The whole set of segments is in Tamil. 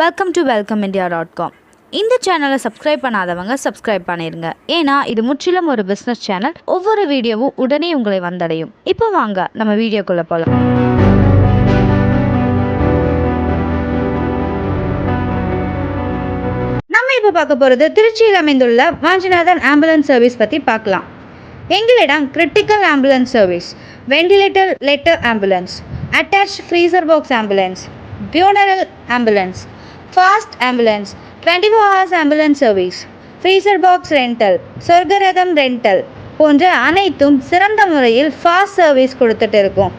Welcome to welcomeindia.com. இந்த சேனலை சப்ஸ்கிரைப் பண்ணாதவங்க சப்ஸ்கிரைப் பண்ணிருங்க. ஏன்னா இது முற்றிலும் ஒரு பிஸ்னஸ் சேனல். ஒவ்வொரு வீடியோவும் உடனே உங்களை வந்தடையும். இப்போ வாங்க நம்ம வீடியோக்குள்ள போகலாம். நம்ம இப்போ பார்க்க போகிறது திருச்சியில் அமைந்துள்ள வாஞ்சிநாதன் ஆம்புலன்ஸ் சர்வீஸ் பற்றி பார்க்கலாம். எங்களிடம் critical ambulance service, ventilator letter ambulance, attach freezer box ambulance, funeral ambulance, fast ambulance, 24 hours ambulance service, freezer box rental, சொர்க்கரதம் ரெண்டல் போன்ற அனைத்தும் சிறந்த முறையில் ஃபாஸ்ட் சர்வீஸ் கொடுத்துட்டு இருக்கோம்.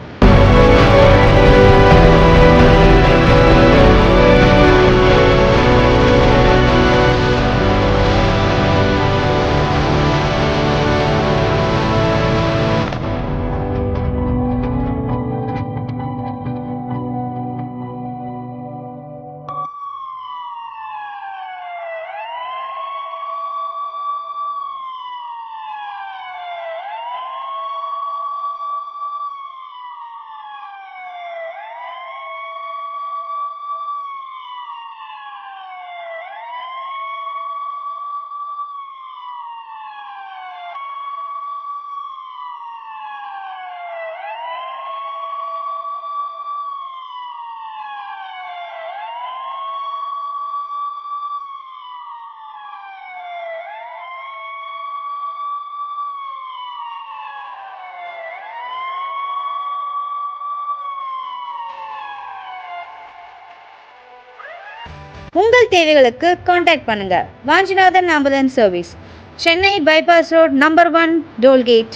உங்கள் தேவைகளுக்கு காண்டாக்ட் பண்ணுங்க. Vanchinathan ambulance service, Chennai bypass road, number 1, tollgate,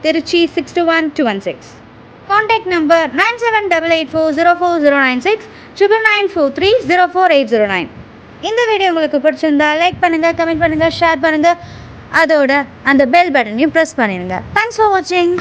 Tiruchi 621216. Contact number 9788404096, 9994304809. இந்த வீடியோ உங்களுக்கு பிடிச்சிருந்தா லைக் பண்ணுங்க, கமெண்ட் பண்ணுங்க, ஷேர் பண்ணுங்க. அதோட அந்த பெல் பட்டனையும் ப்ரெஸ் பண்ணிடுங்க. தேங்க்ஸ் ஃபார் வாட்சிங்.